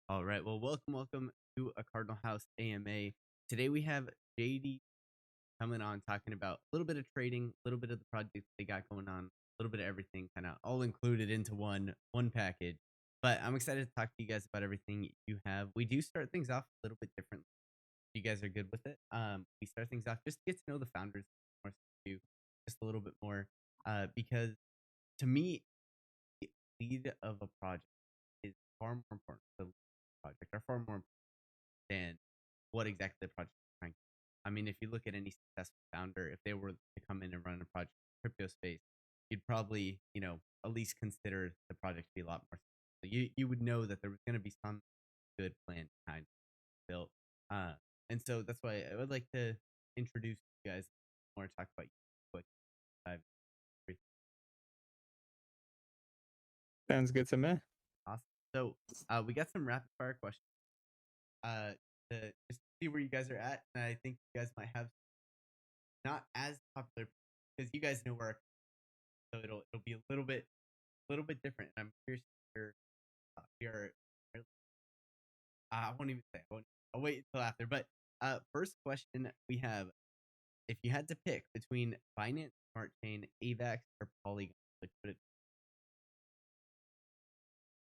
All right. Well, welcome to a Cardinal House AMA. Today we have JD coming on talking about a little bit of trading, a little bit of the projects they got going on, a little bit of everything, kind of all included into one package. But I'm excited to talk to you guys about everything you have. We do start things off a little bit differently. If you guys are good with it. We start things off just to get to know the founders more, just a little bit more, because to me, the lead of a project is far more important. The lead of the project are far more than what exactly the project is trying to do. I mean, if you look at any successful founder, if they were to come in and run a project in the crypto space, you'd probably, at least consider the project to be a lot more successful. You would know that there was going to be some good plan behind it built. Uh, and so that's why I would like to introduce you guys more, talk about what I've Sounds good to me. awesome. So we got some rapid fire questions. To just see where you guys are at, and I think you guys might have not as popular because you guys know where, so it'll be a little bit different. And I'm curious to hear your. I won't even say. I'll wait until after. But first question we have: if you had to pick between Binance Smart Chain, AVAX, or Polygon, which would it?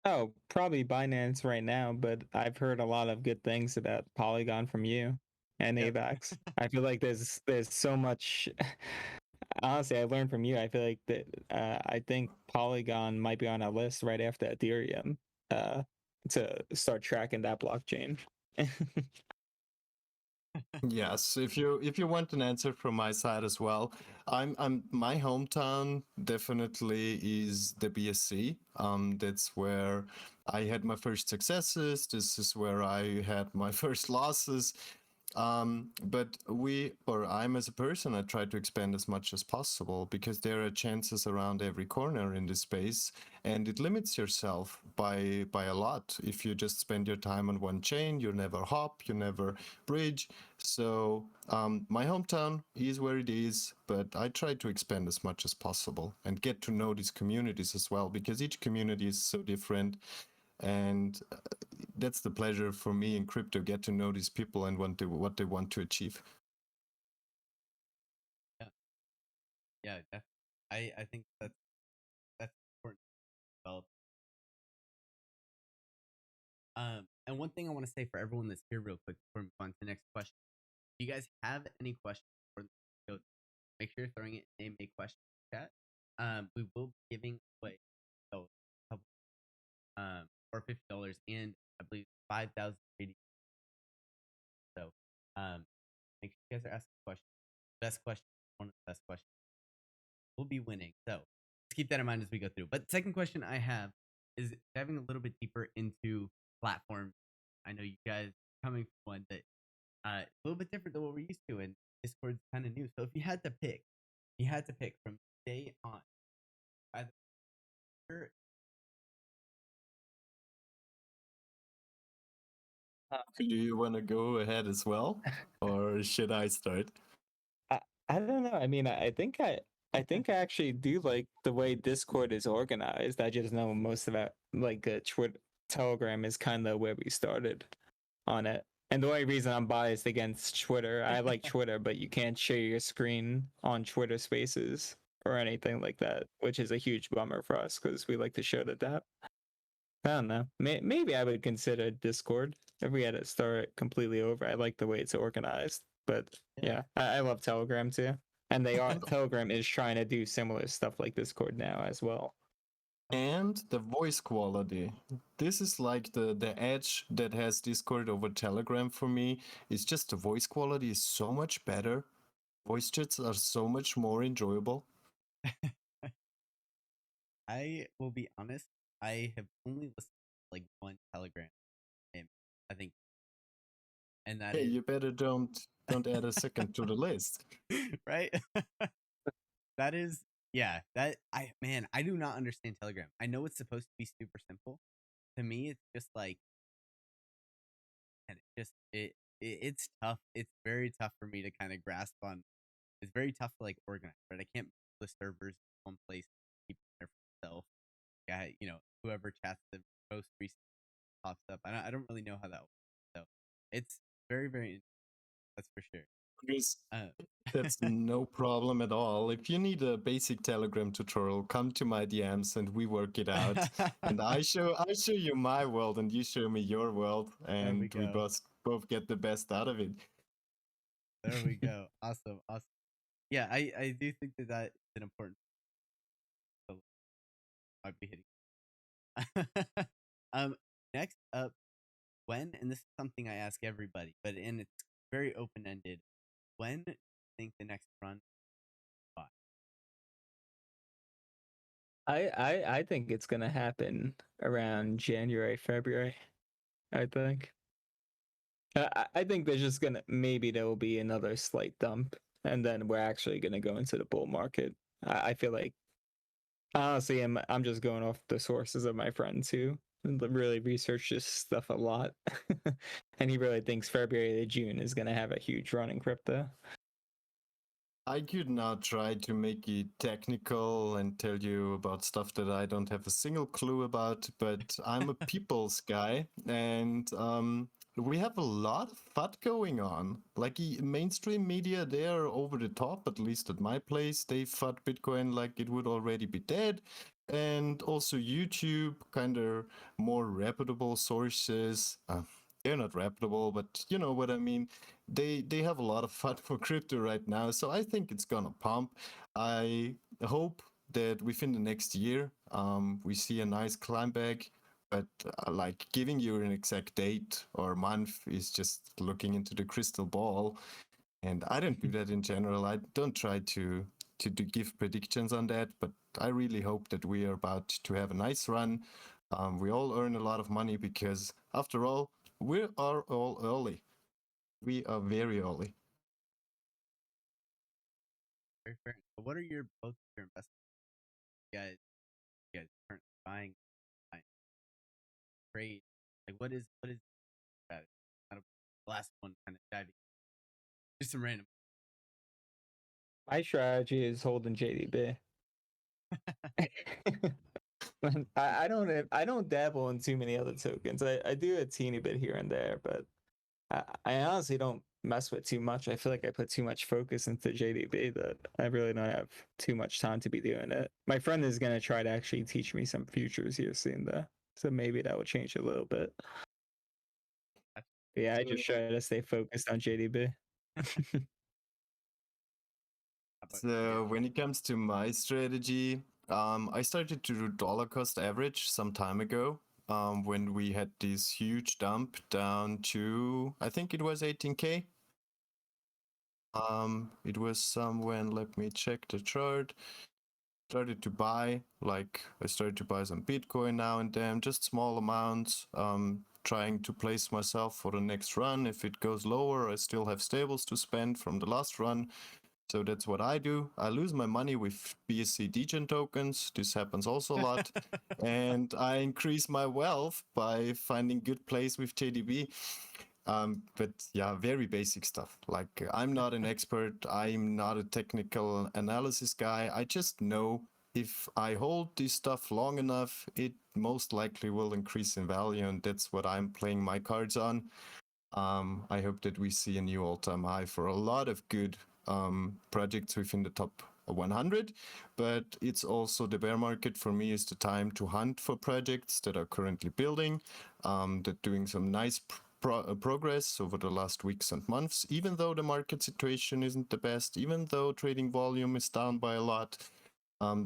Oh, probably Binance right now, but I've heard a lot of good things about Polygon from you and Yep. AVAX. I feel like there's so much. Honestly, I learned from you. I feel like that I think Polygon might be on our list right after Ethereum uh, to start tracking that blockchain. Yes, if you want an answer from my side as well, I'm my hometown definitely is the BSC. That's where I had my first successes. This is where I had my first losses. But I'm as a person, I try to expand as much as possible because there are chances around every corner in this space, and it limits yourself by a lot. If you just spend your time on one chain, you never hop, you never bridge. So my hometown is where it is, but I try to expand as much as possible and get to know these communities as well because each community is so different. And that's the pleasure for me in crypto, get to know these people and what they want to achieve. Yeah, yeah, definitely. I think that's important to develop. And one thing I want to say for everyone that's here, real quick, before we move on to the next question, if you guys have any questions for the show, make sure you're throwing it in a question chat. We will be giving away a couple, or $50, and I believe 5,000 JD. So, make sure you guys are asking questions. Best question, one of the best questions, will be winning. So let's keep that in mind as we go through. But the second question I have is diving a little bit deeper into platforms. I know you guys are coming from one that a little bit different than what we're used to, and Discord's kind of new. So if you had to pick from day on, either Do you want to go ahead as well, or should I start? I, I don't know. I mean, I think I actually do like the way Discord is organized. I just know most of that, like Twitter, Telegram is kind of where we started on it. And the only reason I'm biased against Twitter, I like Twitter, but you can't share your screen on Twitter Spaces or anything like that, which is a huge bummer for us because we like to show that. I don't know. Maybe I would consider Discord if we had to start completely over. I like the way it's organized, but yeah, yeah, I love Telegram too. And Telegram is trying to do similar stuff like Discord now as well. And the voice quality. This is like the edge that has Discord over Telegram for me. It's just the voice quality is so much better. Voice chats are so much more enjoyable. I will be honest. I have only listened to like one Telegram, and I think, and that Hey, is you better don't add a second to the list. right. That is, yeah. That I man, I do not understand Telegram. I know it's supposed to be super simple. To me, it's just like, and it's tough. It's very tough for me to kind of grasp on. It's very tough to like organize, but I can't put the servers in one place, keep it there for myself. Yeah, whoever chats the most recent. pops up. I don't really know how that works. So it's very, very interesting, that's for sure. Chris, Uh, that's no problem at all. If you need a basic Telegram tutorial, come to my DMs and we work it out. And I show you my world and you show me your world, there we and we go. both get the best out of it. There we go. Awesome. Awesome. Yeah, I do think that that is an important. So I'd be hitting. um, next up, when, and this is something I ask everybody, and it's very open ended. When do you think the next run? By? I think it's gonna happen around January, February. I think. I think there's just gonna maybe there will be another slight dump, and then we're actually gonna go into the bull market. I feel like honestly, I'm just going off the sources of my friends who really research this stuff a lot, and he really thinks February to June is gonna have a huge run in crypto. I could now try to make it technical and tell you about stuff that I don't have a single clue about, but I'm a people's guy, and we have a lot of FUD going on. Like mainstream media, they are over the top, at least at my place. They FUD Bitcoin like it would already be dead. And also YouTube, kind of more reputable sources. They're not reputable, but you know what I mean. They have a lot of fun for crypto right now, so I think it's gonna pump. I hope that within the next year we see a nice climb back, but like giving you an exact date or month is just looking into the crystal ball, and I don't do that in general. I don't try to give predictions on that, but I really hope that we are about to have a nice run. We all earn a lot of money because after all we are all early. We are very early. Very fair. So what are your both your investments? You guys currently buying trade? Like what is that? I don't, the last one kind of diving just some random. My strategy is holding JDB. I don't dabble in too many other tokens. I do a teeny bit here and there, but I honestly don't mess with too much. I feel like I put too much focus into JDB that I really don't have too much time to be doing it. My friend is gonna try to actually teach me some futures here soon though. So maybe that will change a little bit. But yeah, I just try to stay focused on JDB. So when it comes to my strategy, I started to do dollar cost average some time ago. When we had this huge dump down to, I think it was 18K. It was somewhere, let me check the chart. Started to buy, like I started to buy some Bitcoin now and then, just small amounts, trying to place myself for the next run. If it goes lower, I still have stables to spend from the last run. So that's what I do. I lose my money with BSC degen tokens. This happens also a lot. And I increase my wealth by finding good plays with JDB. But yeah, very basic stuff. Like I'm not an expert. I'm not a technical analysis guy. I just know if I hold this stuff long enough, it most likely will increase in value. And that's what I'm playing my cards on. I hope that we see a new all-time high for a lot of good projects within the top 100, but it's also the bear market for me is the time to hunt for projects that are currently building, that doing some nice progress over the last weeks and months, even though the market situation isn't the best, even though trading volume is down by a lot.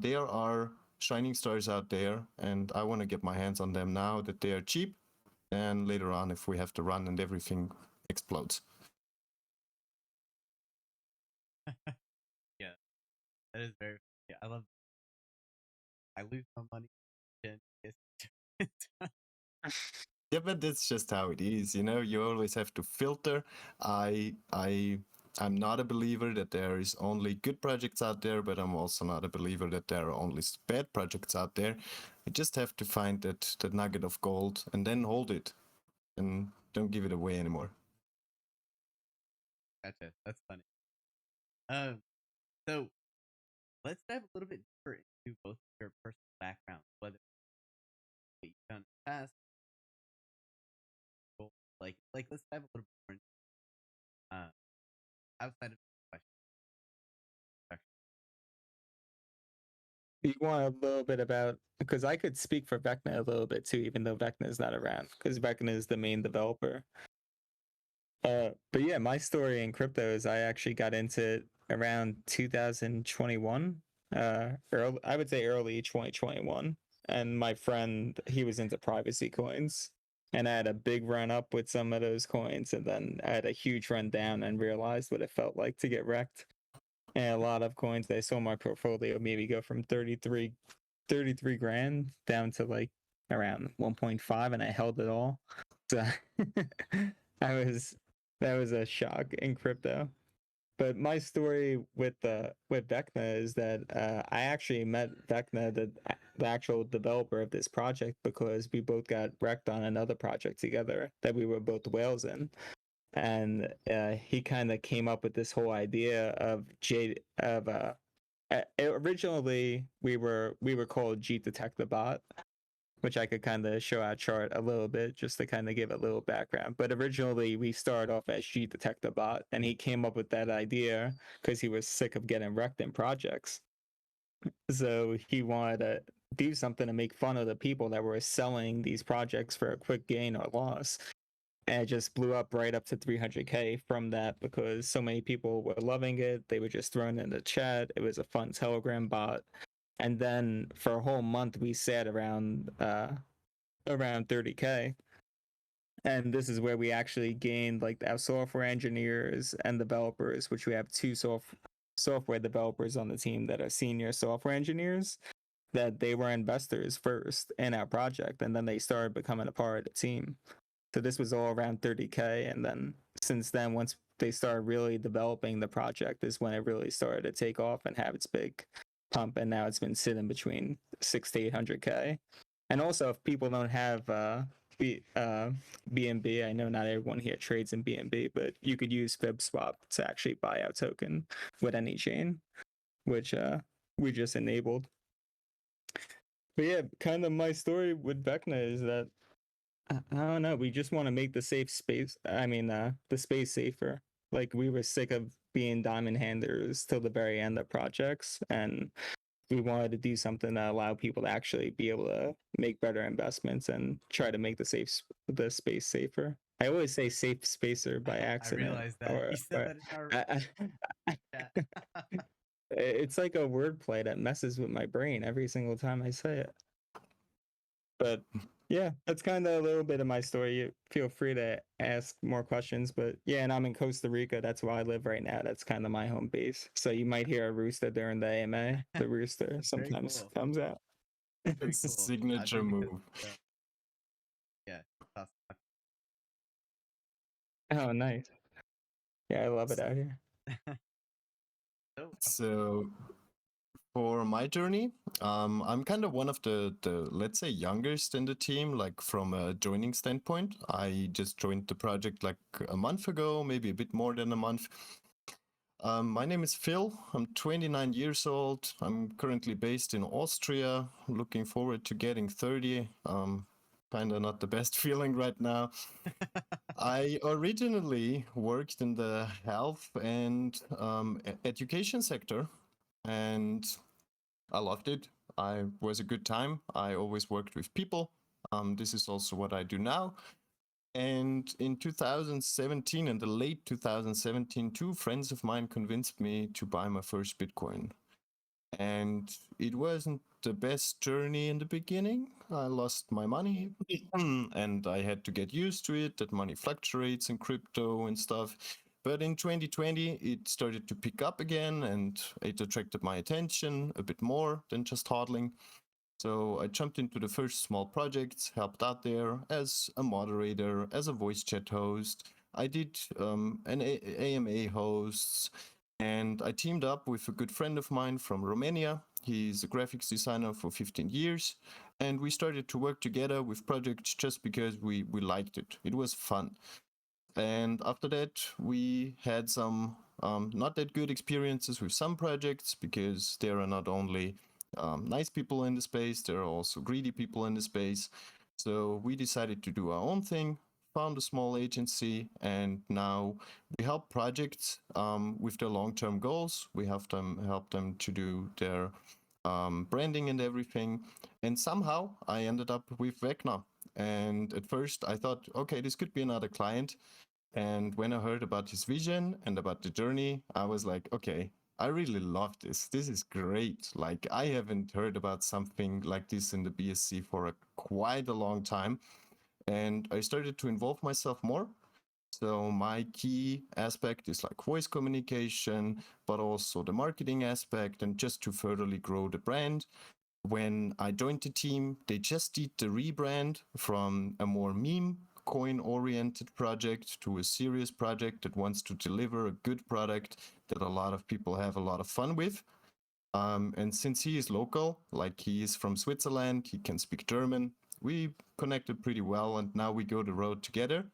There are shining stars out there, and I want to get my hands on them now that they are cheap, and later on if we have to run and everything explodes. Yeah, that is very. Yeah, I love. I lose my money. And Yeah, but that's just how it is, you know. You always have to filter. I'm not a believer that there is only good projects out there, but I'm also not a believer that there are only bad projects out there. You just have to find that nugget of gold and then hold it, and don't give it away anymore. Gotcha. That's funny. Um, so let's dive a little bit deeper into both your personal backgrounds, whether what you've done in the past, Like let's dive a little bit more into, outside of the question. You want a little bit about, because I could speak for Vecna a little bit too, even though Vecna is not around, because Vecna is the main developer. But yeah, my story in crypto is I actually got into it around 2021. I would say early 2021. And my friend, he was into privacy coins. And I had a big run up with some of those coins, and then I had a huge run down and realized what it felt like to get wrecked. And a lot of coins, I saw my portfolio maybe go from 33 grand down to like around 1.5, and I held it all. So I was that was a shock in crypto. But my story with Vecna is that I actually met Vecna, the actual developer of this project, because we both got wrecked on another project together that we were both whales in, and he kind of came up with this whole idea of originally we were called G Detect the Bot, which I could kind of show our chart a little bit just to kind of give a little background. But originally we started off as G Detect the Bot, and he came up with that idea because he was sick of getting wrecked in projects. So he wanted to do something to make fun of the people that were selling these projects for a quick gain or loss. And it just blew up right up to 300K from that because so many people were loving it. They were just throwing it in the chat. It was a fun Telegram bot. And then for a whole month, we sat around 30K. And this is where we actually gained like our software engineers and developers, which we have two software developers on the team that are senior software engineers, that they were investors first in our project, and then they started becoming a part of the team. So this was all around 30K. And then since then, once they started really developing the project, is when it really started to take off and have its big pump. And now it's been sitting between 6 to 800K. And also, if people don't have BNB, I know not everyone here trades in BNB, but you could use FibSwap to actually buy out token with any chain, which we just enabled. But yeah, kind of my story with Vecna is that I don't know. We just want to make the space safer. Like we were sick of being diamond handers till the very end of projects, and we wanted to do something that allow people to actually be able to make better investments and try to make the space safer. I always say safe spacer by I accident, realized that you said that in our chat. it's like a wordplay that messes with my brain every single time I say it. But yeah, that's kind of a little bit of my story. Feel free to ask more questions. But yeah, and I'm in Costa Rica. That's where I live right now. That's kind of my home base. So you might hear a rooster during the AMA. The rooster sometimes cool. comes out. Very It's a cool. signature Because, move. yeah. Awesome. Oh, nice. Yeah, I love it out here. So for my journey, I'm kind of one of the let's say youngest in the team, like from a joining standpoint. I just joined the project like a month ago, maybe a bit more than a month. My name is Phil. I'm 29 years old. I'm currently based in Austria. Looking forward to getting 30. Kind of not the best feeling right now. I originally worked in the health and education sector, and I loved it. I was a good time. I always worked with people. This is also what I do now. And in 2017, in the late 2017, two friends of mine convinced me to buy my first Bitcoin. And it wasn't the best journey in the beginning. I lost my money and I had to get used to it, that money fluctuates in crypto and stuff. But in 2020, it started to pick up again and it attracted my attention a bit more than just hodling. So I jumped into the first small projects, helped out there as a moderator, as a voice chat host. I did an AMA hosts, and I teamed up with a good friend of mine from Romania. He's a graphics designer for 15 years, and we started to work together with projects just because we liked it. It was fun. And after that, we had some not that good experiences with some projects because there are not only nice people in the space, there are also greedy people in the space. So we decided to do our own thing, found a small agency, and now we help projects with their long-term goals. We help them to do their branding and everything. And somehow I ended up with Vecna. And at first I thought, okay, this could be another client. And when I heard about his vision and about the journey, I was like, okay, I really love this. This is great. Like, I haven't heard about something like this in the BSC for quite a long time. And I started to involve myself more. So my key aspect is like voice communication, but also the marketing aspect, and just to furtherly grow the brand. When I joined the team, they just did the rebrand from a more meme coin oriented project to a serious project that wants to deliver a good product that a lot of people have a lot of fun with. And since he is local, like he is from Switzerland, he can speak German, we connected pretty well, and now we go the road together.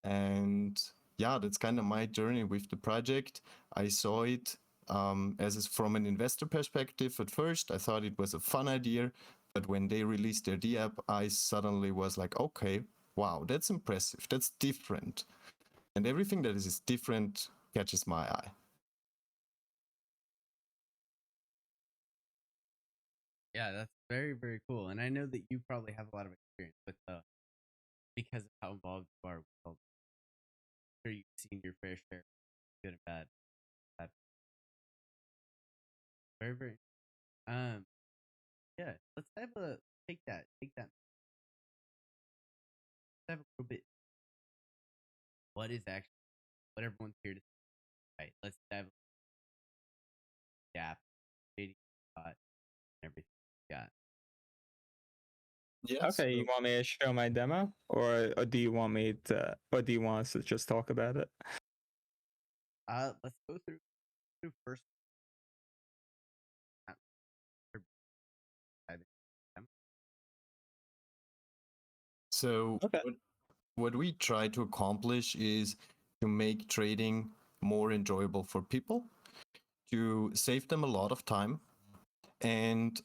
And yeah, that's kind of my journey with the project. I saw it from an investor perspective at first. I thought it was a fun idea, but when they released their D app, I suddenly was like, okay, wow, that's impressive. That's different. And everything that is different catches my eye. Yeah, that's very, very cool. And I know that you probably have a lot of experience with because of how involved you are with all. I'm sure you've seen your fair share, good and bad. Bad. Very, very. Um, yeah. Take that. Let's have a little bit. What is actually what everyone's here to say? Right. Let's dive gap, JDB, and everything we got. Yes. Okay, you want me to show my demo, or do you want me to, or do you want us to just talk about it? Let's go through first. uh, or dive in. So Okay. what we try to accomplish is to make trading more enjoyable for people, to save them a lot of time, and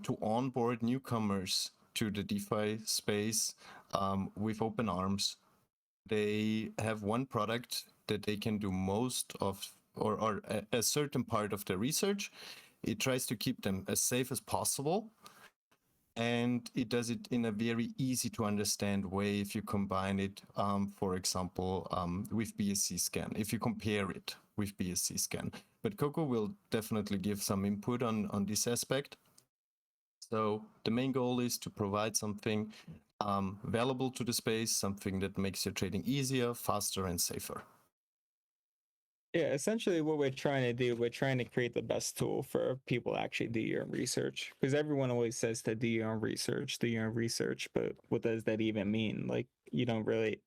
to onboard newcomers to the DeFi space with open arms. They have one product that they can do most of, or a certain part of their research. It tries to keep them as safe as possible, and it does it in a very easy to understand way if you combine it, for example, with BSC scan, if you compare it with BSC scan. But Coco will definitely give some input on this aspect. So the main goal is to provide something valuable to the space, something that makes your trading easier, faster, and safer. Yeah, essentially what we're trying to do, we're trying to create the best tool for people to actually do your own research. Because everyone always says to do your own research, but what does that even mean? Like, you don't really,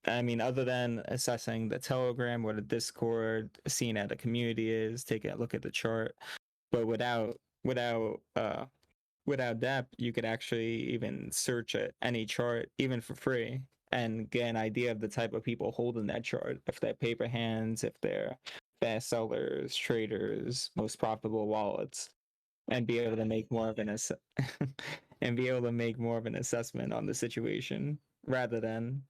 I mean, other than assessing the Telegram or the Discord, seeing how the community is, taking a look at the chart, but without that, you could actually even search any chart, even for free, and get an idea of the type of people holding that chart. If they're paper hands, if they're fast sellers, traders, most profitable wallets, and be able to make more of an and be able to make more of an assessment on the situation rather than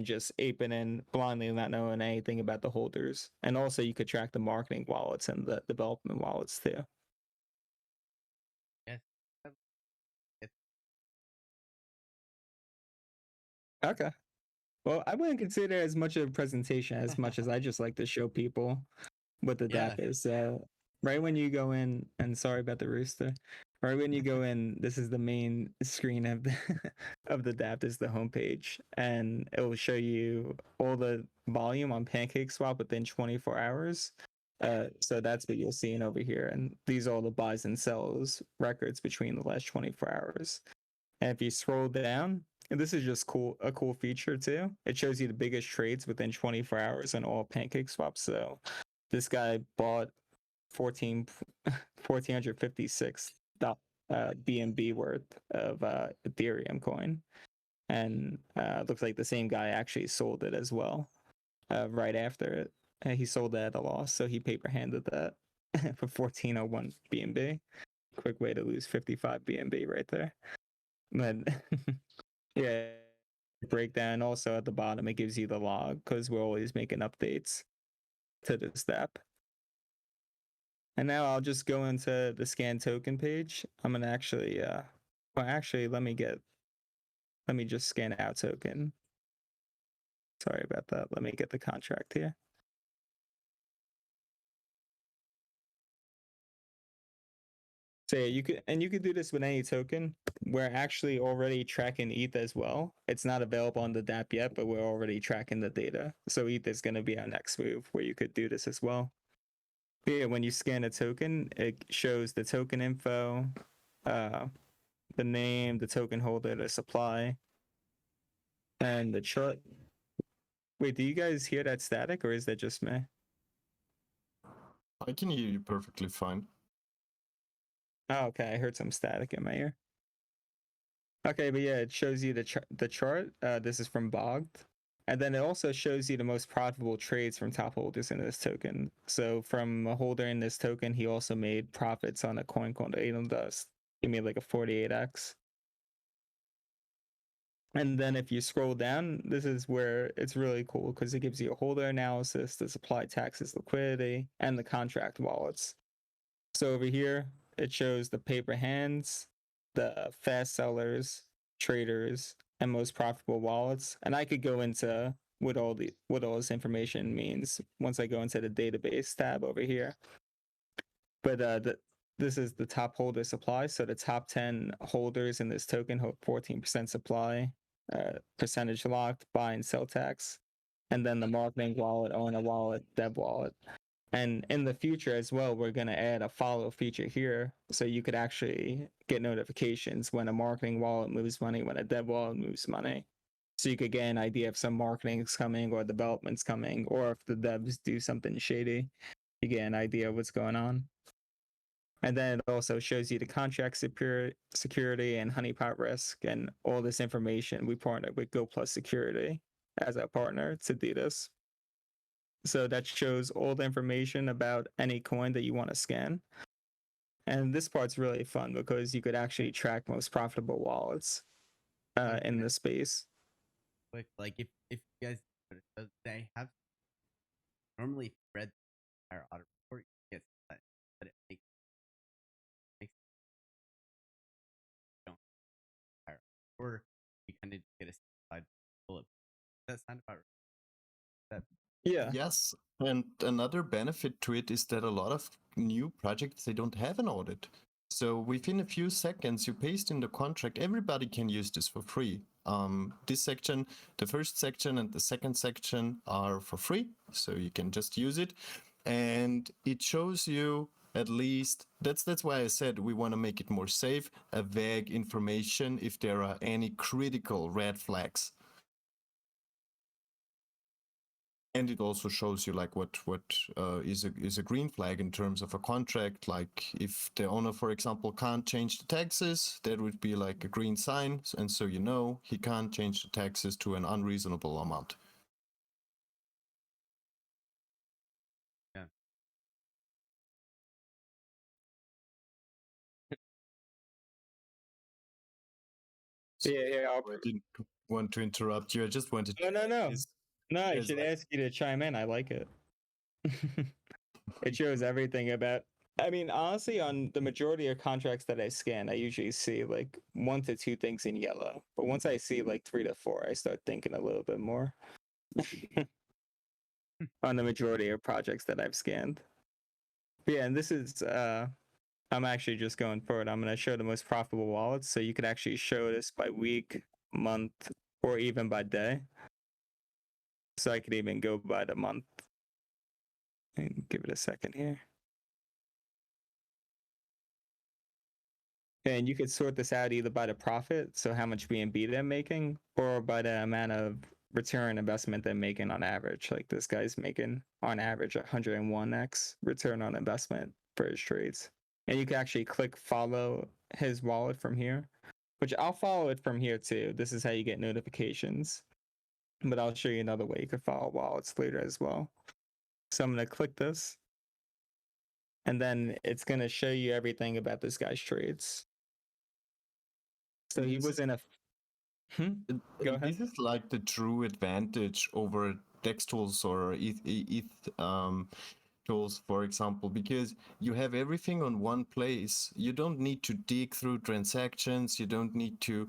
just aping in blindly, not knowing anything about the holders. And also, you could track the marketing wallets and the development wallets too. Yes. It's, Okay. Well, I wouldn't consider it as much of a presentation as much as I just like to show people what the yeah. DAP is. Right when you go in, and sorry about the rooster. Right when you go in, this is the main screen of the of the DAP. This is the homepage, and it will show you all the volume on PancakeSwap within 24 hours. So that's what you'll see in over here, and these are all the buys and sells records between the last 24 hours. And if you scroll down, and this is just a cool feature too. It shows you the biggest trades within 24 hours on all PancakeSwap. So this guy bought 1456 BNB worth of Ethereum coin, and looks like the same guy actually sold it as well right after it. He sold that at a loss, so he paper handed that for 1401 BNB. Quick way to lose 55 BNB right there. But yeah, breakdown. Also at the bottom, it gives you the log because we're always making updates to this step. And now I'll just go into the scan token page. I'm gonna actually, let me just scan out token. Sorry about that. Let me get the contract here. So yeah, you could do this with any token. We're actually already tracking ETH as well. It's not available on the DApp yet, but we're already tracking the data. So ETH is going to be our next move where you could do this as well. But yeah, when you scan a token, it shows the token info, the name, the token holder, the supply, and the chart. Wait, do you guys hear that static or is that just me? I can hear you perfectly fine. Oh, okay. I heard some static in my ear. Okay, but yeah, it shows you the chart. This is from Bogged. And then it also shows you the most profitable trades from top holders in this token. So from a holder in this token, he also made profits on a coin called Atom Dust. He made like a 48x. And then if you scroll down, this is where it's really cool because it gives you a holder analysis, the supply taxes, liquidity, and the contract wallets. So over here, it shows the paper hands, the fast sellers, traders, and most profitable wallets. And I could go into what all this information means once I go into the database tab over here. But this is the top holder supply. So the top 10 holders in this token hold 14% supply, percentage locked, buy and sell tax, and then the marketing wallet, owner wallet, dev wallet. And in the future as well, we're going to add a follow feature here. So you could actually get notifications when a marketing wallet moves money, when a dev wallet moves money. So you could get an idea if some marketing is coming or development's coming, or if the devs do something shady, you get an idea of what's going on. And then it also shows you the contract security and honeypot risk and all this information. We partnered with Go Plus Security as a partner to do this. So that shows all the information about any coin that you want to scan. And this part's really fun because you could actually track most profitable wallets in the space. Quick, like if you guys notice, they have normally if you read the entire audit report, you get that, but it makes you don't entire, or you kind of get a simplified bullet. Does that sound about right? That Yeah. Yes, and another benefit to it is that a lot of new projects, they don't have an audit. So within a few seconds, you paste in the contract, everybody can use this for free. This section, the first section and the second section are for free, so you can just use it. And it shows you at least, that's why I said we want to make it more safe, a vague information if there are any critical red flags. And it also shows you like what is a green flag in terms of a contract. Like if the owner, for example, can't change the taxes, that would be like a green sign, and so you know he can't change the taxes to an unreasonable amount. yeah. Yeah, I didn't want to interrupt you. I just wanted to No. No, I Yes, should like- ask you to chime in. I like it. It shows everything about. I mean, honestly, on the majority of contracts that I scan, I usually see like 1 to 2 things in yellow. But once I see like 3 to 4, I start thinking a little bit more on the majority of projects that I've scanned. But yeah, and this is I'm actually just going for it. I'm going to show the most profitable wallets. So you could actually show this by week, month, or even by day. So I could even go by the month. And give it a second here. And you could sort this out either by the profit, so how much BNB they're making, or by the amount of return investment they're making on average. Like this guy's making on average 101x return on investment for his trades. And you can actually click follow his wallet from here, which I'll follow it from here too. This is how you get notifications. But I'll show you another way you could follow wallets later as well. So I'm going to click this. And then it's going to show you everything about this guy's trades. So he was in a Go ahead. This is like the true advantage over DEX tools or ETH tools, for example, because you have everything on one place. You don't need to dig through transactions. You don't need to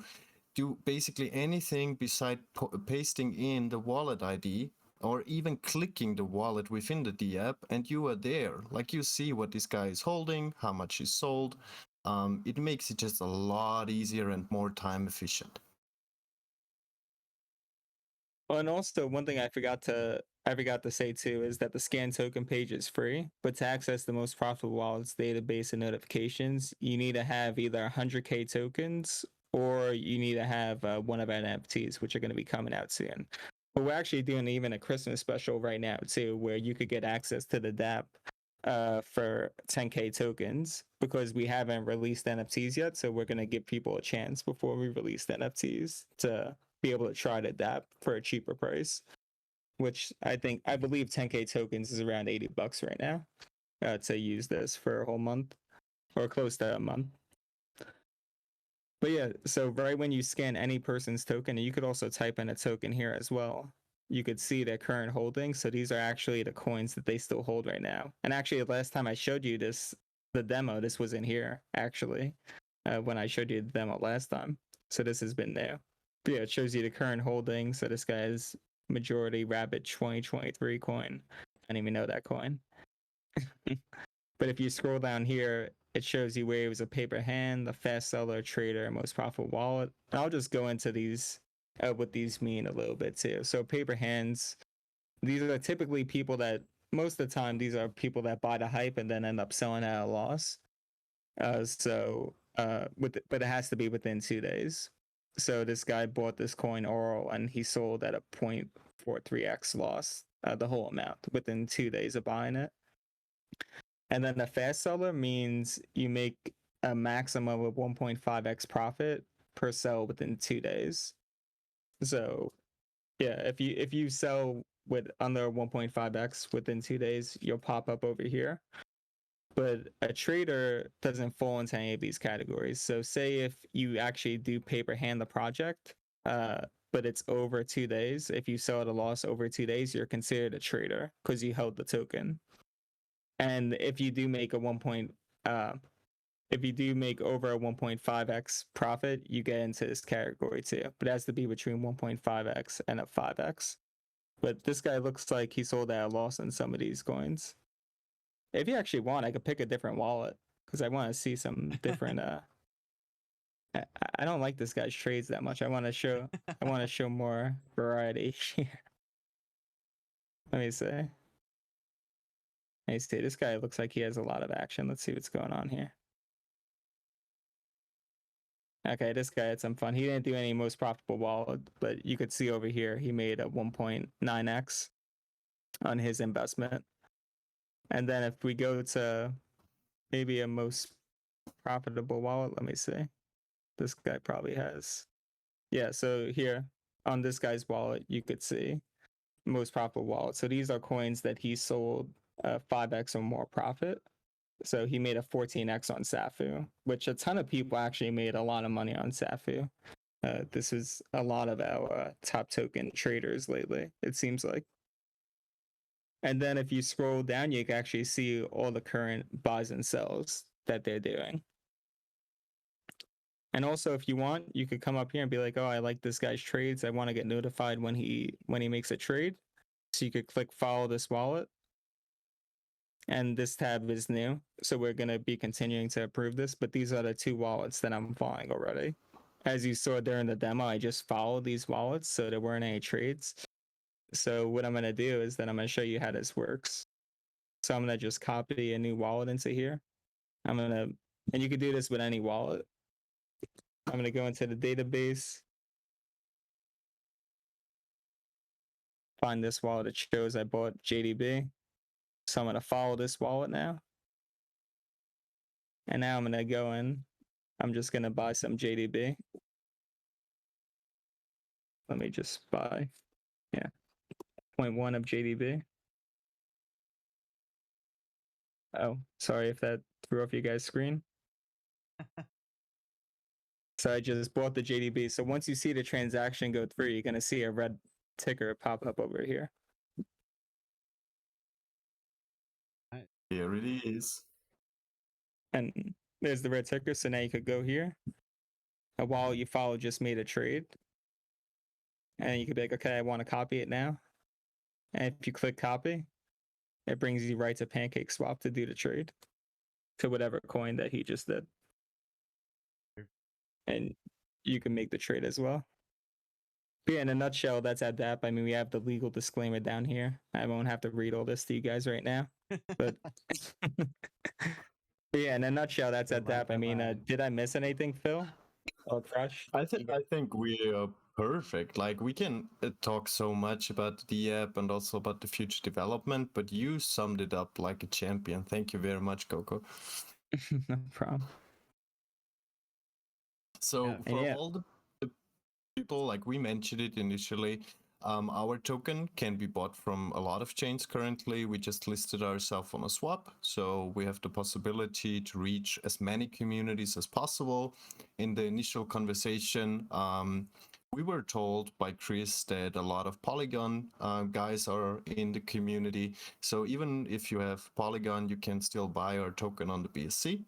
do basically anything beside pasting in the wallet ID or even clicking the wallet within the D app, and you are there. Like you see what this guy is holding, how much is sold. It makes it just a lot easier and more time efficient. And also one thing I forgot to say too is that the scan token page is free, but to access the most profitable wallets database and notifications, you need to have either 100K tokens or you need to have one of our NFTs, which are going to be coming out soon. But we're actually doing even a Christmas special right now too, where you could get access to the DApp for 10K tokens because we haven't released NFTs yet. So we're going to give people a chance before we release the NFTs to be able to try to adapt for a cheaper price, which I believe 10K tokens is around $80 right now to use this for a whole month or close to a month. But yeah, so right when you scan any person's token, and you could also type in a token here as well, you could see their current holdings. So these are actually the coins that they still hold right now. And actually, the last time I showed you this, the demo, this was in here actually, when I showed you the demo last time. So this has been there. But yeah, it shows you the current holdings. So this guy's majority Rabbit 2023 coin. I didn't even know that coin. But if you scroll down here, it shows you where it was a paper hand, the fast seller, trader, most profitable wallet. And I'll just go into these, what these mean a little bit too. So paper hands, these are typically people that, most of the time, these are people that buy the hype and then end up selling at a loss. But it has to be within 2 days. So this guy bought this coin Oral and he sold at a 0.43x loss, the whole amount within 2 days of buying it. And then the fast seller means you make a maximum of 1.5x profit per sell within 2 days. So yeah, if you sell with under 1.5x within 2 days, you'll pop up over here. But a trader doesn't fall into any of these categories. So say if you actually do paper hand the project, but it's over 2 days, if you sell at a loss over 2 days, you're considered a trader because you held the token. And if you do make if you do make over a 1.5x profit, you get into this category too. But it has to be between 1.5x and a 5x. But this guy looks like he sold at a loss on some of these coins. If you actually want, I could pick a different wallet because I want to see some different. I don't like this guy's trades that much. I want to show more variety here. Let me see. This guy looks like he has a lot of action. Let's see what's going on here. Okay, this guy had some fun. He didn't do any most profitable wallet, but you could see over here he made a 1.9x on his investment. And then if we go to maybe a most profitable wallet, let me see. This guy probably has. Yeah, so here on this guy's wallet, you could see most profitable wallet. So these are coins that he sold 5x or more profit. So he made a 14x on Safu, which a ton of people actually made a lot of money on Safu. This is a lot of our top token traders lately, it seems like. And then if you scroll down, you can actually see all the current buys and sells that they're doing. And also, if you want, you could come up here and be like, oh, I like this guy's trades. I want to get notified when he makes a trade. So you could click follow this wallet. And this tab is new. So we're going to be continuing to approve this. But these are the 2 wallets that I'm following already. As you saw during the demo, I just followed these wallets. So there weren't any trades. So what I'm going to do is that I'm going to show you how this works. So I'm going to just copy a new wallet into here. And you can do this with any wallet. I'm going to go into the database, find this wallet. It shows I bought JDB. So I'm going to follow this wallet now. And now I'm going to go in. I'm just going to buy some JDB. Let me just buy, 0.1 of JDB. Oh, sorry if that threw off your guys' screen. So I just bought the JDB. So once you see the transaction go through, you're gonna see a red ticker pop up over here. Here it is. And there's the red ticker. So now you could go here. A wallet you follow just made a trade. And you could be like, okay, I want to copy it now. And if you click copy, it brings you right to PancakeSwap to do the trade to whatever coin that he just did. And you can make the trade as well. But yeah, in a nutshell, that's ADAP. I mean, we have the legal disclaimer down here. I won't have to read all this to you guys right now. But yeah, in a nutshell, that's ADAP. I mean, did I miss anything, Phil? Or Crush? I think we are perfect. Like we can talk so much about the app and also about the future development, but you summed it up like a champion. Thank you very much, Coco. No problem. So Yeah. for all the people, like we mentioned it initially, our token can be bought from a lot of chains currently. We just listed ourselves on a swap, so we have the possibility to reach as many communities as possible. In the initial conversation, we were told by Chris that a lot of Polygon guys are in the community. So even if you have Polygon, you can still buy our token on the BSC.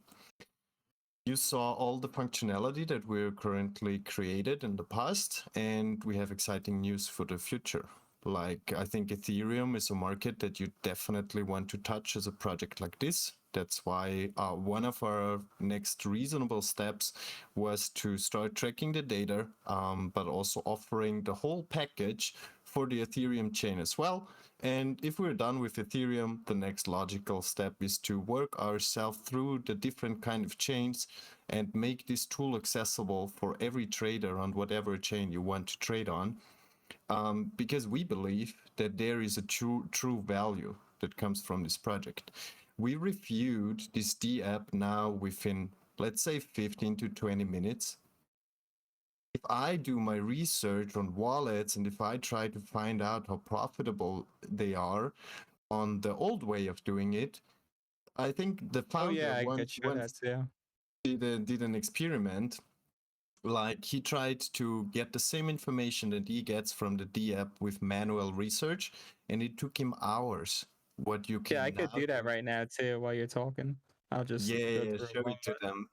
You saw all the functionality that we're currently created in the past, and we have exciting news for the future. Like, I think Ethereum is a market that you definitely want to touch as a project like this. That's why one of our next reasonable steps was to start tracking the data, but also offering the whole package for the Ethereum chain as well. And if we're done with Ethereum, the next logical step is to work ourselves through the different kind of chains and make this tool accessible for every trader on whatever chain you want to trade on. Because we believe that there is a true value that comes from this project. We reviewed this D app now within, let's say, 15 to 20 minutes. If I do my research on wallets and if I try to find out how profitable they are on the old way of doing it, I think the founder I once get you that too. did an experiment. Like he tried to get the same information that he gets from the D app with manual research, and it took him hours. What you can I could now do that right now too while you're talking. I'll just go through show it to them.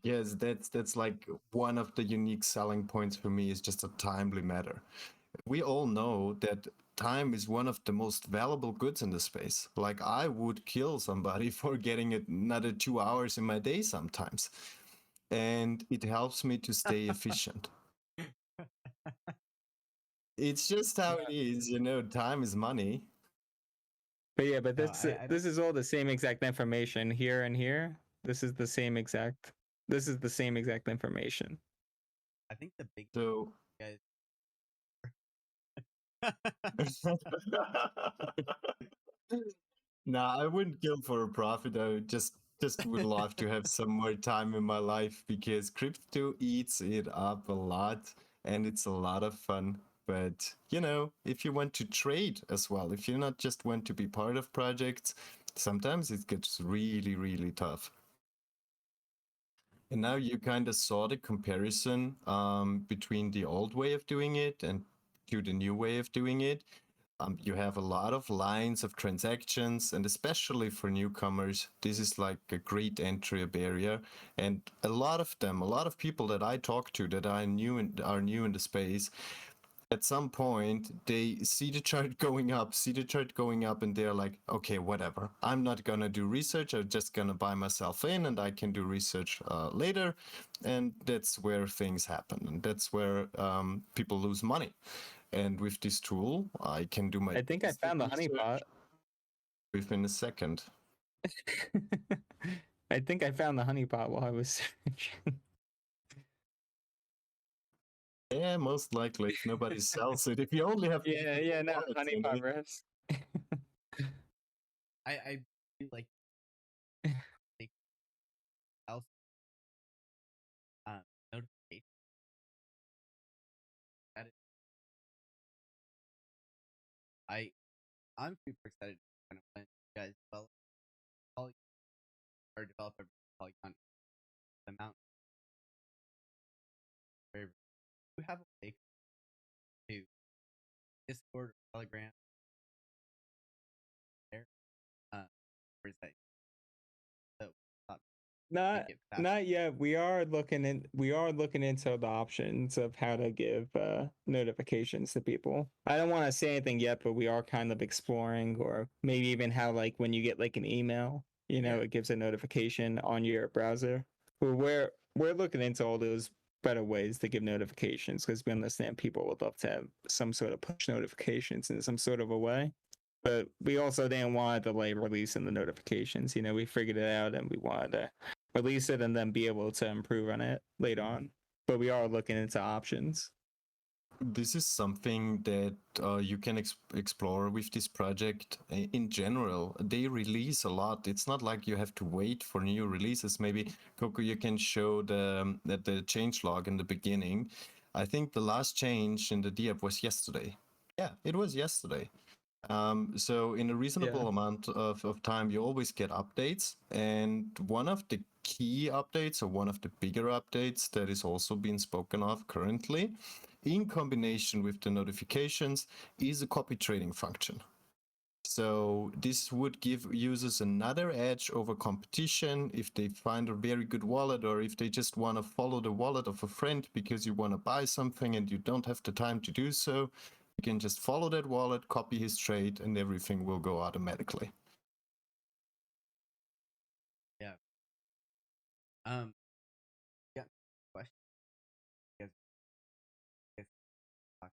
Yes, that's like one of the unique selling points for me is just a timely matter. We all know that time is one of the most valuable goods in the space. Like I would kill somebody for getting another 2 hours in my day sometimes. And it helps me to stay efficient. It's just how it is, time is money. But yeah, but No, this is all the same exact information here and here. This is the same exact information. I think the big So guys. nah, I wouldn't kill for a profit. I would just would love to have some more time in my life because crypto eats it up a lot and it's a lot of fun. But if you want to trade as well, if you not just want to be part of projects, sometimes it gets really, really tough. And now you kind of saw the comparison between the old way of doing it and to the new way of doing it. You have a lot of lines of transactions, and especially for newcomers, this is like a great entry barrier. And a lot of people that I talk to that are new in the space, at some point they see the chart going up, and they're like, okay, whatever. I'm not gonna do research. I'm just gonna buy myself in, and I can do research later. And that's where things happen, and that's where people lose money. And with this tool, I can do my. I think I found the honeypot. Within a second. I think I found the honeypot while I was searching. Yeah, most likely if nobody sells it. If you only have no honeypot rest. I feel like else notification. That is, I'm super excited to kind of when you guys develop Polygon or develop a Polygon amount. you have a way to Discord or Telegram there? Or is that the make Not it fast? not yet. We are looking into the options of how to give notifications to people. I don't want to say anything yet, but we are kind of exploring, or maybe even how, like, when you get like an email, Yeah. it gives a notification on your browser. We're looking into all those better ways to give notifications, because we understand people would love to have some sort of push notifications in some sort of a way. But we also didn't want to delay releasing the notifications. We figured it out, and we wanted to release it and then be able to improve on it later on. But we are looking into options. This is something that you can explore with this project in general. They release a lot. It's not like you have to wait for new releases. Maybe, Coco, you can show the change log in the beginning. I think the last change in the DApp was yesterday. Yeah, it was yesterday. So in a reasonable amount of time, you always get updates. And one of the key updates, or one of the bigger updates that is also being spoken of currently, in combination with the notifications, is a copy trading function. So this would give users another edge over competition if they find a very good wallet, or if they just want to follow the wallet of a friend because you want to buy something and you don't have the time to do so. You can just follow that wallet, copy his trade, and everything will go automatically. Yeah. Yeah. Question. You guys talk.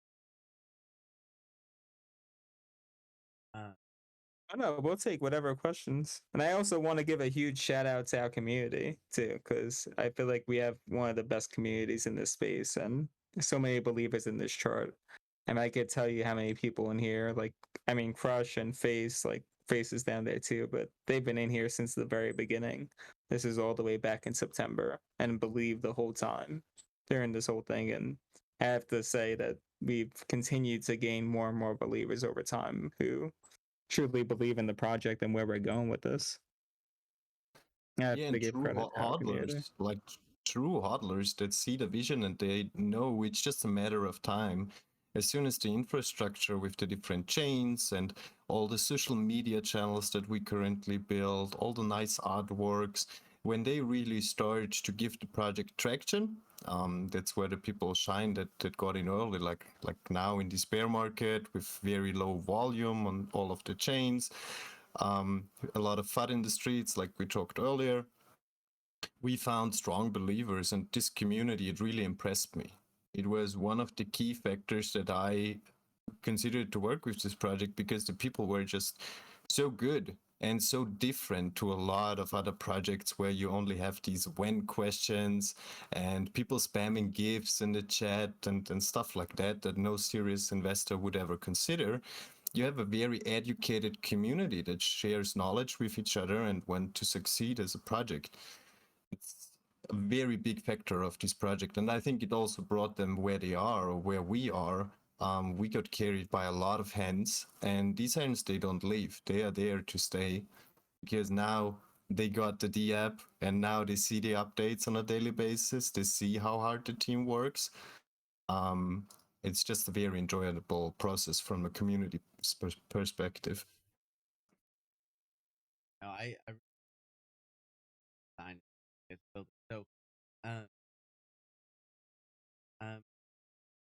I know, we'll take whatever questions. And I also want to give a huge shout out to our community too, because I feel like we have one of the best communities in this space, and so many believers in this chart. And I could tell you how many people in here, like, I mean, Crush and Face, like, Face is down there too, but they've been in here since the very beginning. This is all the way back in September, and believe the whole time during this whole thing. And I have to say that we've continued to gain more and more believers over time who truly believe in the project and where we're going with this. I have Yeah, to and give true credit to our community. hodlers, like true hodlers that see the vision and they know it's just a matter of time. As soon as the infrastructure with the different chains and all the social media channels that we currently build, all the nice artworks, when they really start to give the project traction, that's where the people shine that got in early, like now in this bear market with very low volume on all of the chains. A lot of FUD in the streets, like we talked earlier. We found strong believers, and this community, it really impressed me. It was one of the key factors that I considered to work with this project, because the people were just so good and so different to a lot of other projects where you only have these when questions and people spamming gifs in the chat and stuff like that no serious investor would ever consider. You have a very educated community that shares knowledge with each other and want to succeed as a project. It's a very big factor of this project, and I think it also brought them where they are, or where we are. We got carried by a lot of hands, and these hands, they don't leave. They are there to stay, because now they got the D app, and now they see the updates on a daily basis. They see how hard the team works. It's just a very enjoyable process from a community perspective. No, I find it's built. So, um,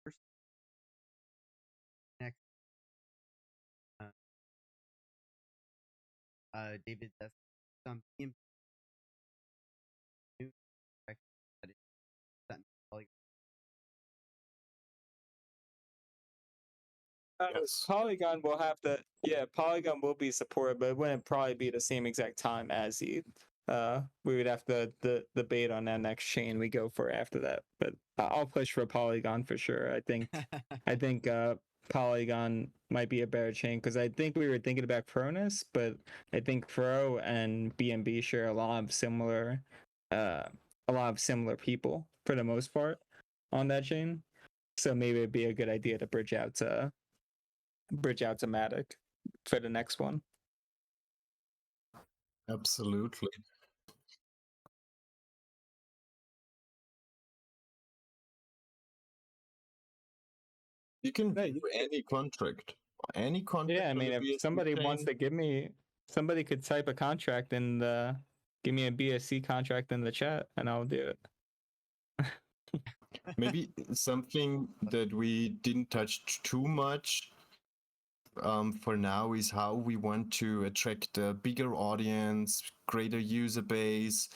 first next, uh, David, that's some PMP new that is sent like Yes. Polygon will have to, yeah, Polygon will be supported, but it wouldn't probably be the same exact time as ETH. We would have to debate on that next chain we go for after that. But I'll push for Polygon for sure. I think Polygon might be a better chain, because I think we were thinking about Cronus, but I think Pro and BNB share a lot of similar people for the most part on that chain. So maybe it'd be a good idea to bridge out to Matic for the next one. Absolutely. You can No, do any contract. Any contract yeah, I on mean, the if BSC somebody wants chain. to give me, somebody could type a contract and give me a BSC contract in the chat, and I'll do it. Maybe something that we didn't touch too much for now is how we want to attract a bigger audience, greater user base,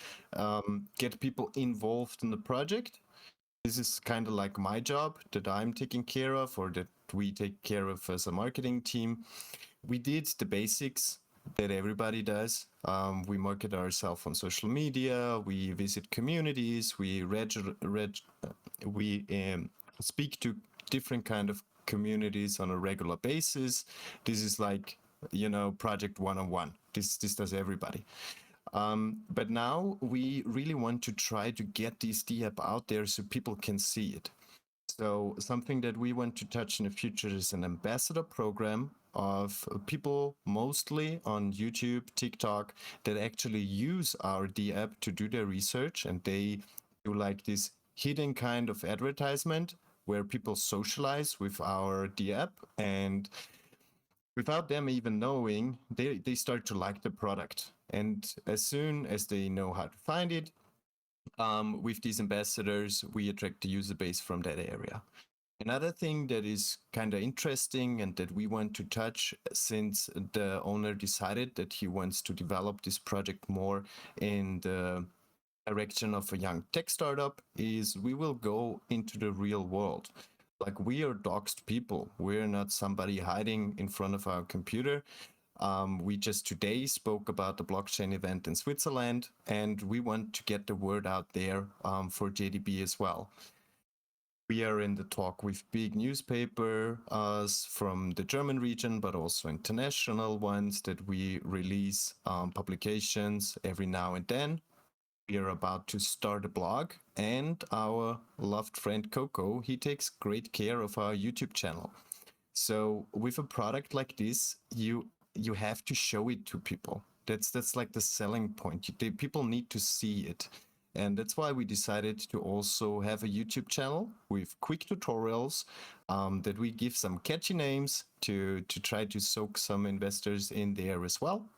get people involved in the project. This is kind of like my job that I'm taking care of, or that we take care of as a marketing team. We did the basics that everybody does. We market ourselves on social media. We visit communities. We speak to different kind of communities on a regular basis. This is like, project 101. This does everybody. But now we really want to try to get this DApp out there so people can see it. So something that we want to touch in the future is an ambassador program of people mostly on YouTube, TikTok, that actually use our DApp to do their research, and they do like this hidden kind of advertisement where people socialize with our DApp, and without them even knowing, they start to like the product. And as soon as they know how to find it, with these ambassadors, we attract the user base from that area. Another thing that is kind of interesting and that we want to touch, since the owner decided that he wants to develop this project more in the direction of a young tech startup, is we will go into the real world. Like, we are doxed people. We're not somebody hiding in front of our computer. We just today spoke about the blockchain event in Switzerland, and we want to get the word out there for JDB as well. We are in the talk with big newspapers from the German region, but also international ones that we release publications every now and then. We are about to start a blog, and our loved friend Coco, he takes great care of our YouTube channel. So with a product like this, you have to show it to people. That's like the selling point. People need to see it. And that's why we decided to also have a YouTube channel with quick tutorials that we give some catchy names to try to soak some investors in there as well.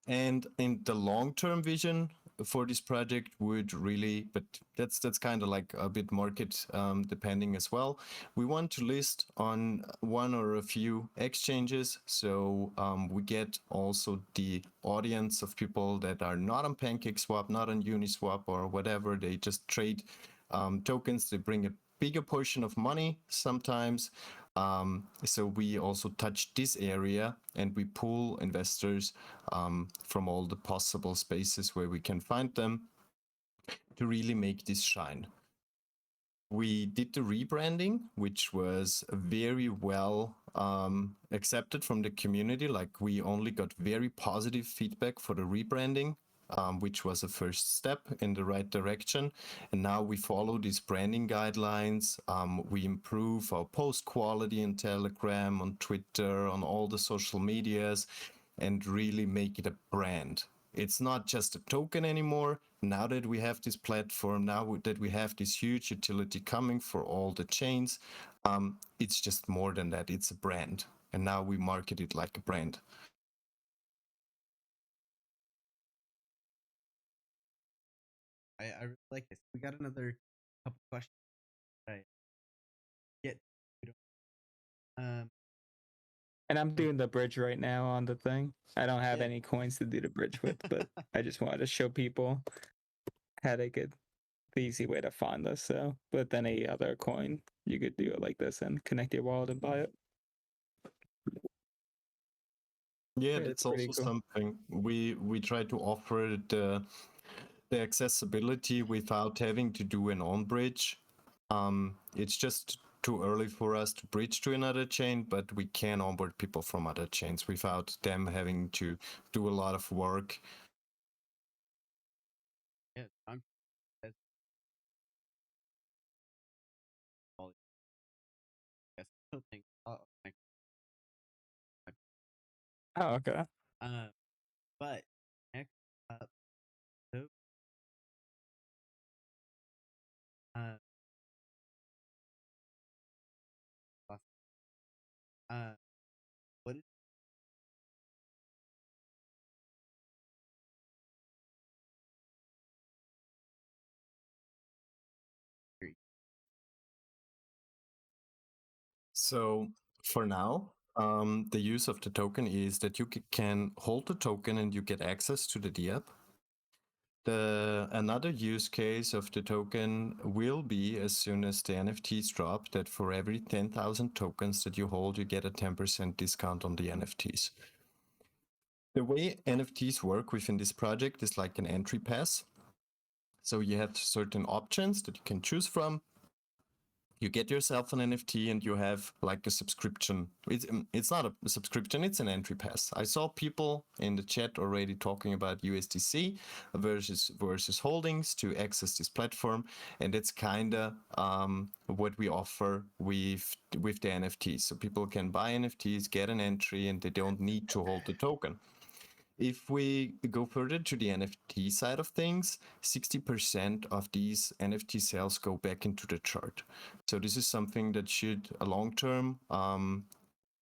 And in the long-term vision for this project would really, but that's kind of like a bit market depending as well. We want to list on one or a few exchanges, so we get also the audience of people that are not on PancakeSwap, not on Uniswap or whatever. They just trade tokens. They bring a bigger portion of money sometimes. So we also touch this area, and we pull investors from all the possible spaces where we can find them to really make this shine. We did the rebranding, which was very well accepted from the community. Like, we only got very positive feedback for the rebranding, which was a first step in the right direction. And now we follow these branding guidelines. We improve our post quality on Telegram, on Twitter, on all the social medias, and really make it a brand. It's not just a token anymore. Now that we have this platform, now that we have this huge utility coming for all the chains, it's just more than that. It's a brand. And now we market it like a brand. I really like this. We got another couple questions. Right. Get. Um. And I'm doing the bridge right now on the thing. I don't have Yeah. any coins to do the bridge with, but I just wanted to show people how they could, the easy way to find us. So, but then any other coin, you could do it like this and connect your wallet and buy it. Yeah, It's that's pretty also cool. something we try to offer the accessibility without having to do an on bridge. It's just too early for us to bridge to another chain, but we can onboard people from other chains without them having to do a lot of work. Yeah. I'm. That's all. I still think. Oh, okay. But next up, so, uh, What is your So for now, the use of the token is that you can hold the token and you get access to the DApp. Another use case of the token will be, as soon as the NFTs drop, that for every 10,000 tokens that you hold, you get a 10% discount on the NFTs. The way NFTs work within this project is like an entry pass. So you have certain options that you can choose from. You get yourself an NFT and you have like a subscription. It's not a subscription, it's an entry pass. I saw people in the chat already talking about USDC versus holdings to access this platform, and it's kind of what we offer with the NFTs. So people can buy NFTs, get an entry, and they don't need to hold the token. If we go further to the NFT side of things, 60% of these NFT sales go back into the chart. So this is something that should, long term,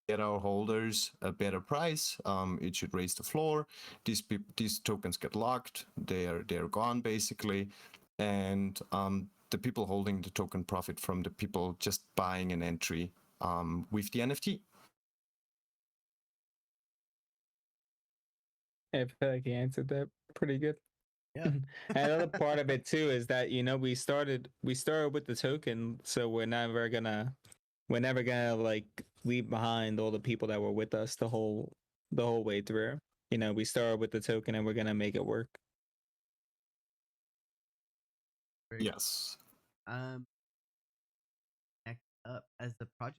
get our holders a better price. It should raise the floor. These tokens get locked. They're gone basically, and the people holding the token profit from the people just buying an entry with the NFT. I feel like he answered that pretty good. Yeah. Another part of it too is that we started with the token, so we're never gonna like leave behind all the people that were with us the whole way through. We started with the token and we're gonna make it work. Very Yes. Next up, as the project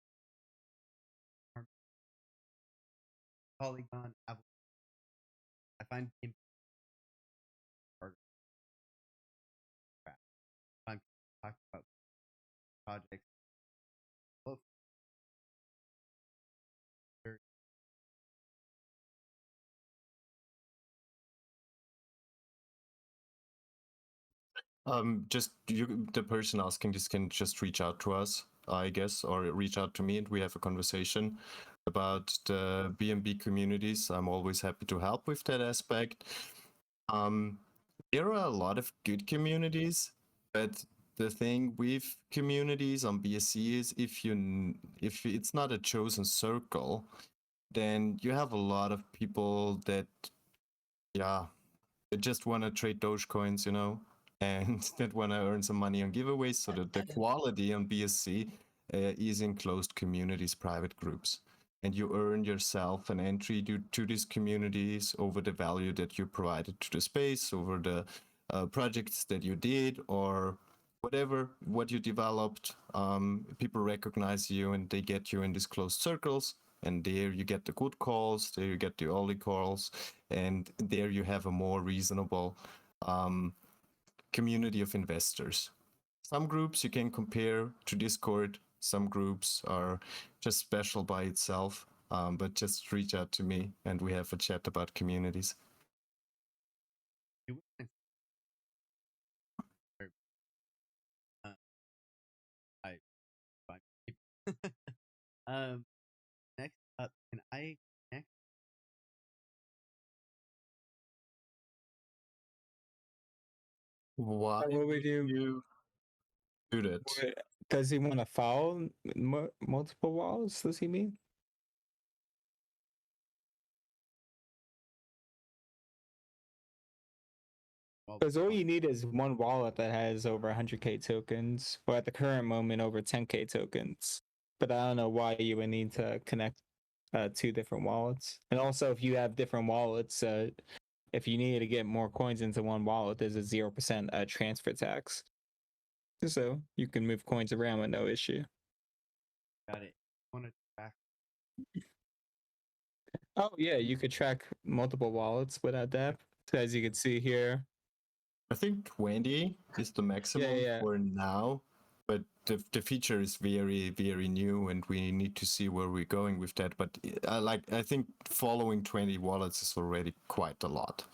Polygon Avalanche, I find game harder. I'm talking about projects. Both very Just the person asking this can just reach out to us, I guess, or reach out to me, and we have a conversation about the BNB communities. I'm always happy to help with that aspect. There are a lot of good communities, but the thing with communities on BSC is if it's not a chosen circle, then you have a lot of people that, yeah, they just want to trade Dogecoins, and that want to earn some money on giveaways. So that the quality on BSC is in closed communities, private groups, and you earn yourself an entry to these communities over the value that you provided to the space, over the projects that you did, or what you developed. People recognize you and they get you in these closed circles. And there you get the good calls, there you get the early calls, and there you have a more reasonable community of investors. Some groups you can compare to Discord, some groups are just special by itself, but just reach out to me and we have a chat about communities. I next up, can I connect? Why What would you do that? Does he want to follow multiple walls? Does he mean? Because all you need is one wallet that has over 100k tokens, or at the current moment over 10k tokens. But I don't know why you would need to connect two different wallets. And also, if you have different wallets, if you need to get more coins into one wallet, there's a 0% transfer tax. So you can move coins around with no issue. Got it. Want to track? Oh yeah, you could track multiple wallets without that. So as you can see here, I think 20 is the maximum for now, but the feature is very, very new and we need to see where we're going with that. But I think following 20 wallets is already quite a lot.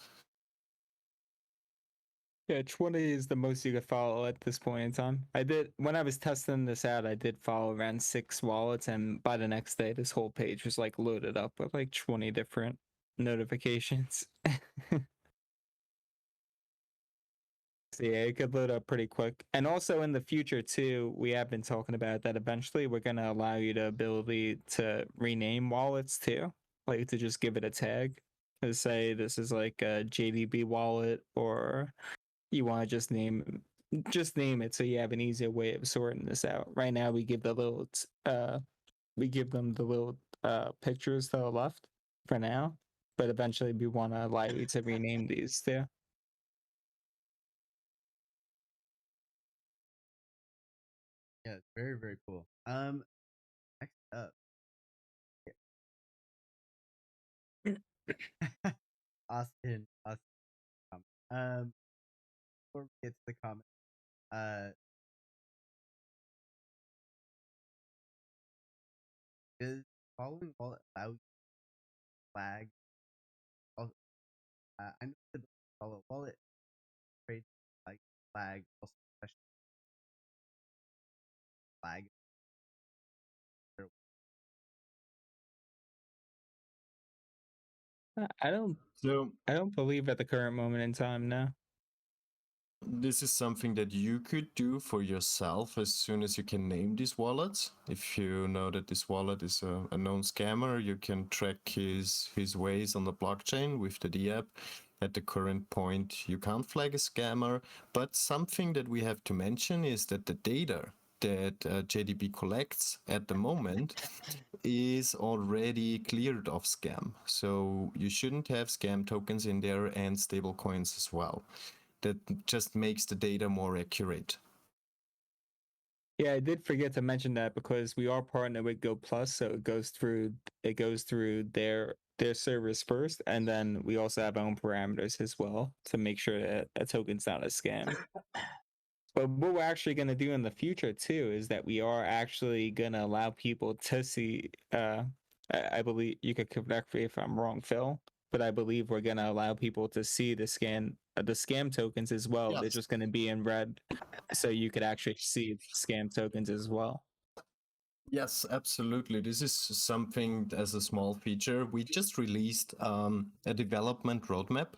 Yeah, 20 is the most you could follow at this point in time. I did when I was testing this out, I did follow around 6 wallets, and by the next day, this whole page was like loaded up with like 20 different notifications. So yeah, it could load up pretty quick. And also in the future too, we have been talking about that eventually we're gonna allow you the ability to rename wallets too. Like to just give it a tag. To say this is like a JDB wallet, or you want to just name it so you have an easier way of sorting this out. Right now we give we give them the little pictures to the left for now, but eventually we want to allow you to rename these too. Yeah, it's very, very cool. Next up, Austin. Before we get to the comment, uh, does following wallet allow you to flag? I know the follow wallet trade like flag, also special flag. I don't So I don't believe at the current moment in time now. this is something that you could do for yourself as soon as you can name these wallets. If you know that this wallet is a known scammer, you can track his ways on the blockchain with the D app. At the current point, you can't flag a scammer, but something that we have to mention is that the data that JDB collects at the moment is already cleared of scam. So you shouldn't have scam tokens in there and stable coins as well. That just makes the data more accurate. Yeah, I did forget to mention that because we are partnered with Go Plus, so it goes through their service first, and then we also have our own parameters as well to make sure that a token's not a scam. But what we're actually going to do in the future too is that we are actually going to allow people to see. I believe you could correct me if I'm wrong, Phil, but I believe we're going to allow people to see the scam tokens as well. They're Yes. just going to be in red, so you could actually see scam tokens as well. Yes, absolutely. This is something as a small feature. We just released a development roadmap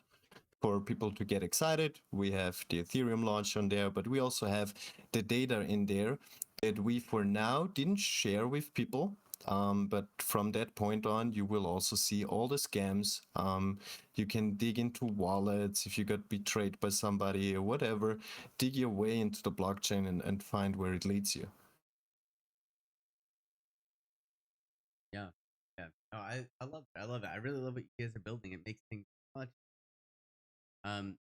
for people to get excited. We have the Ethereum launch on there, but we also have the data in there that we for now didn't share with people. But from that point on, you will also see all the scams. You can dig into wallets if you got betrayed by somebody or whatever. Dig your way into the blockchain and find where it leads you. Yeah, yeah. No, I love it. I love it. I really love what you guys are building. It makes things much. Um,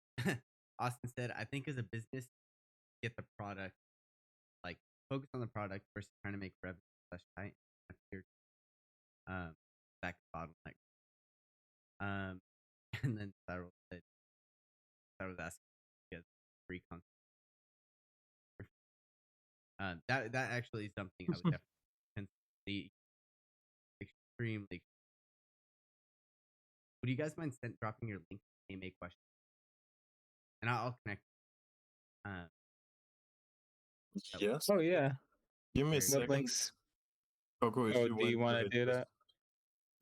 Austin said, I think as a business, get the product, like focus on the product versus trying to make revenue slash tight. Um, back bottleneck. And then Cyril said, Cyril was asking if you guys free content. That actually is something I would definitely consider extremely. Would you guys mind dropping your link to AMA question? And I'll connect. Um, Yes. Oh yeah. Give me a Very What second. links? Coco, if Oh, you do you want want to do first. that?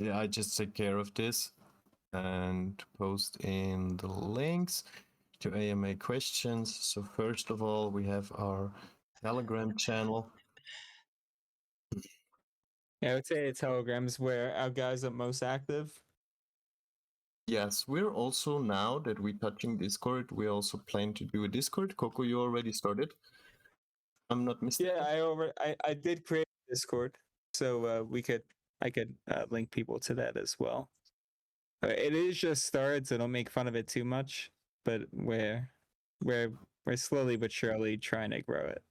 Yeah, I just take care of this and post in the links to AMA questions. So first of all, we have our Telegram channel. Yeah, I would say Telegram's where our guys are most active. Yes, we're also, now that we're touching Discord, we also plan to do a Discord. Coco, you already started. I'm not mistaken. Yeah, I did create a Discord, so I could link people to that as well. It is just started, so don't make fun of it too much. But we're we're slowly but surely trying to grow it.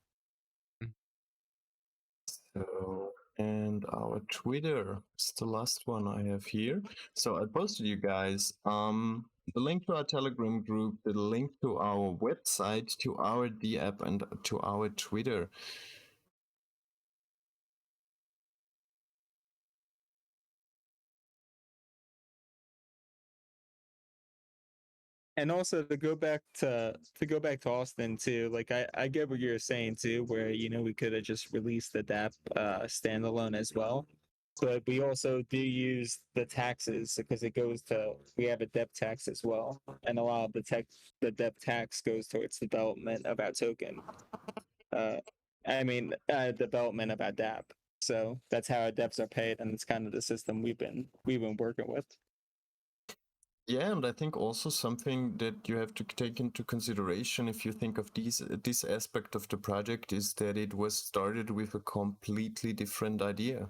So, and our Twitter is the last one I have here. So I posted you guys the link to our Telegram group, the link to our website, to our D app, and to our Twitter. and also to go back to Austin too. Like I get what you're saying too, where we could have just released the DApp standalone as well. But we also do use the taxes because we have a dep tax as well, and a lot of the dep tax goes towards development of our token. Uh, development of our DApp. So that's how our deps are paid, and it's kind of the system we've been working with. Yeah, and I think also something that you have to take into consideration if you think of this aspect of the project is that it was started with a completely different idea.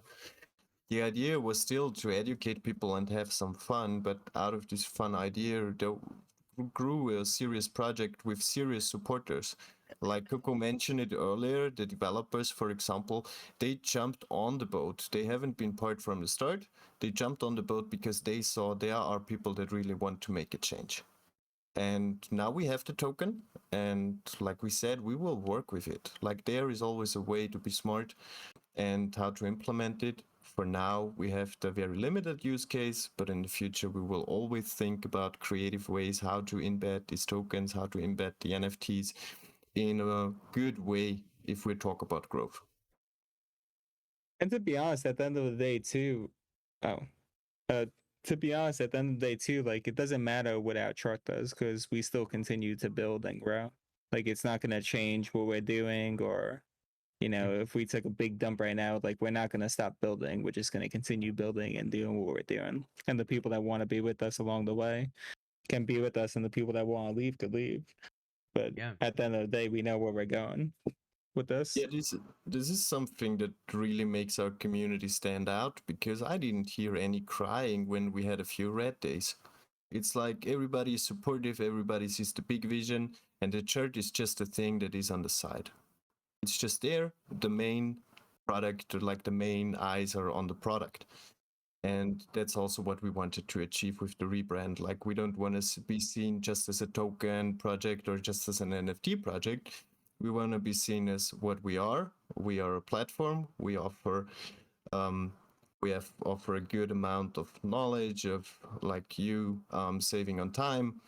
The idea was still to educate people and have some fun, but out of this fun idea, there grew a serious project with serious supporters. Like Coco mentioned it earlier, the developers, for example, they jumped on the boat. They haven't been part from the start. They jumped on the boat because they saw there are people that really want to make a change. And now we have the token, and like we said, we will work with it. Like there is always a way to be smart and how to implement it. For now, we have the very limited use case, but in the future, we will always think about creative ways how to embed these tokens, how to embed the NFTs in a good way if we talk about growth. And to be honest, at the end of the day, too, oh, to be honest, at the end of the day, too, like it doesn't matter what our chart does because we still continue to build and grow. Like it's not going to change what we're doing, or if we took a big dump right now, like we're not going to stop building. We're just going to continue building and doing what we're doing. And the people that want to be with us along the way can be with us, and the people that want to leave could leave. But at the end of the day, we know where we're going with this. Yeah, this is something that really makes our community stand out, because I didn't hear any crying when we had a few red days. It's like everybody is supportive, everybody sees the big vision, and the church is just a thing that is on the side. It's just there. The main product, like the main eyes are on the product. And that's also what we wanted to achieve with the rebrand. Like we don't want to be seen just as a token project or just as an NFT project. We want to be seen as what we are. We are a platform. We offer offer a good amount of knowledge of like you saving on time,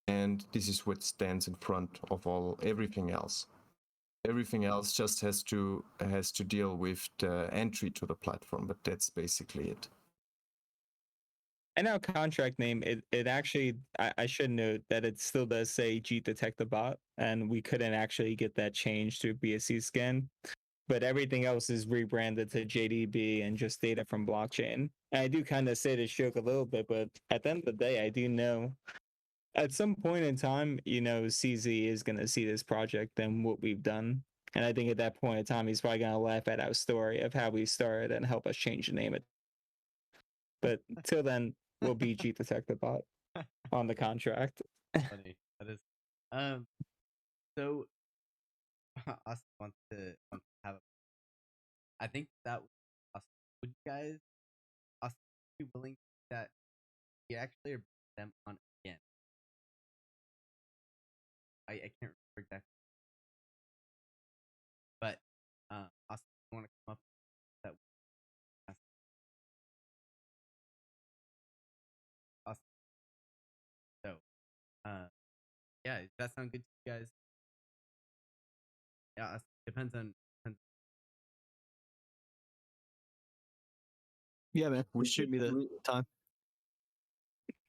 and this is what stands in front of everything else. Everything else just has to deal with the entry to the platform, but that's basically it. And our contract name, it actually, I should note that it still does say G Detect the Bot, and we couldn't actually get that changed to BSC scan. But everything else is rebranded to JDB and just data from blockchain. And I do kind of say this joke a little bit, but at the end of the day, I do know at some point in time, CZ is going to see this project and what we've done. And I think at that point in time, he's probably going to laugh at our story of how we started and help us change the name. But till then, we'll be G Detected Bot on the contract. Funny. That is. So Austin wants to have. I think that would be awesome. Would you guys, Austin, be willing to do that? You actually are them on again. I can't remember exactly, but Austin, you want to come up with that? Austin. So, yeah, does that sound good to you guys? Yeah, depends on. Yeah, man. Shoot me the time.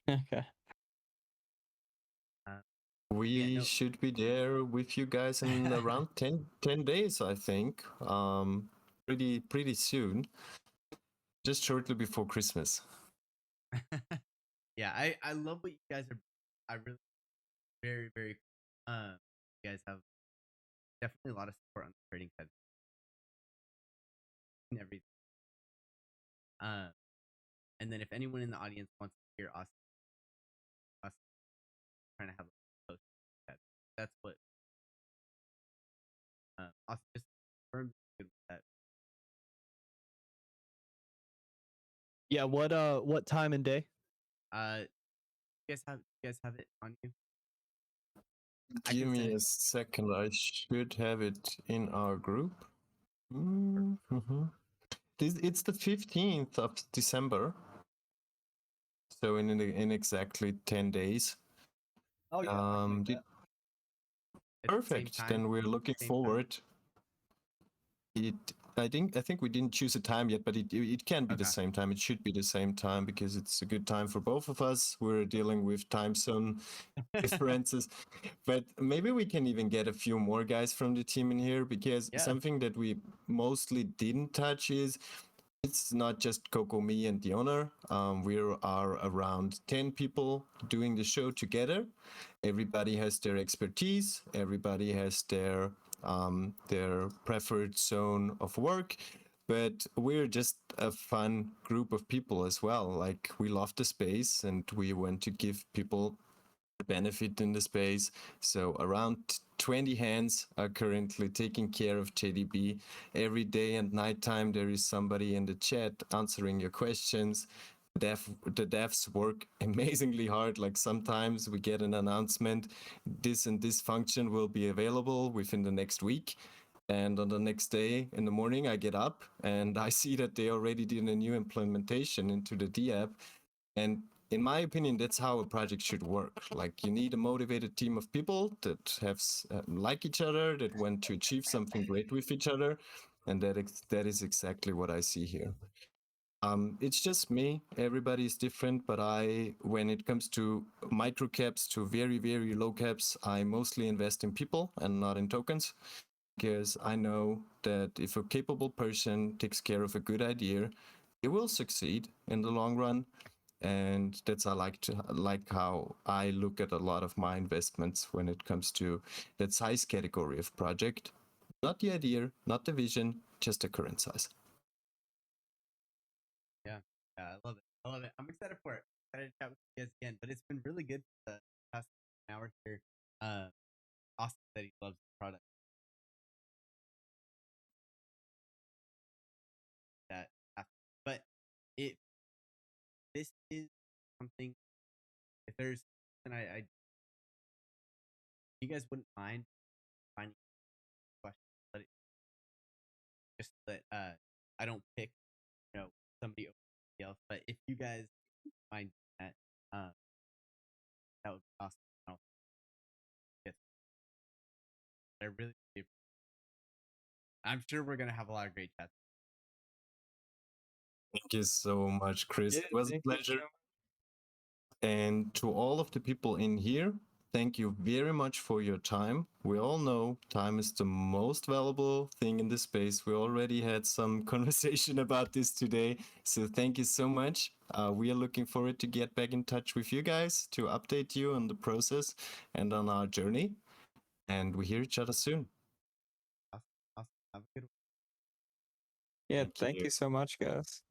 Okay. We should be there with you guys in around 10 days, I think. Pretty soon. Just shortly before Christmas. Yeah, I love what you guys are. I really very very. You guys have definitely a lot of support on the trading side and everything. And then if anyone in the audience wants to hear us trying to have a post, that's what. Austin just confirmed good with that. Yeah, what time and day? You guys have it on you? Give me a second. I should have it in our group. Mm-hmm. It's the 15th of December. So in exactly 10 days. Oh yeah, Did, at the same perfect. time. Then we're looking Same time. forward. I think we didn't choose a time yet, but it can be the Okay. same time. It should be the same time because it's a good time for both of us. We're dealing with time zone differences, but maybe we can even get a few more guys from the team in here because Yeah. something that we mostly didn't touch is it's not just Coco, me, and the owner. We are around 10 people doing the show together. Everybody has their expertise. Everybody has their preferred zone of work. But we're just a fun group of people as well. Like we love the space, and we want to give people benefit in the space. So around 20 hands are currently taking care of JDB. Every day and nighttime there is somebody in the chat answering your questions. The devs work amazingly hard. Like sometimes we get an announcement, this and this function will be available within the next week. And on the next day in the morning, I get up and I see that they already did a new implementation into the D app. And in my opinion, that's how a project should work. Like you need a motivated team of people that have like each other, that want to achieve something great with each other, and that is exactly what I see here. It's just me. Everybody is different, but when it comes to micro caps to very very low caps, I mostly invest in people and not in tokens, because I know that if a capable person takes care of a good idea, it will succeed in the long run. And that's like how I look at a lot of my investments when it comes to that size category of project. Not the idea, not the vision, just the current size. Yeah, I love it. I love it. I'm excited for it. Excited to chat with you guys again. But it's been really good for the past hour here. Austin said he loves the product. That, but it this is something. If there's something you guys wouldn't mind finding questions, but just that I don't pick somebody over somebody else. But if you guys mind that, that would be awesome. Yes, I really do. I'm sure we're gonna have a lot of great chats. Thank you so much, Chris. Yeah, It was a thank you pleasure. so And to all of the people in here, thank you very much for your time. We all know time is the most valuable thing in this space. We already had some conversation about this today. So thank you so much. We are looking forward to get back in touch with you guys to update you on the process and on our journey. And we hear each other soon. Awesome. Have a good one. Yeah, Thank thank you. you so much, guys.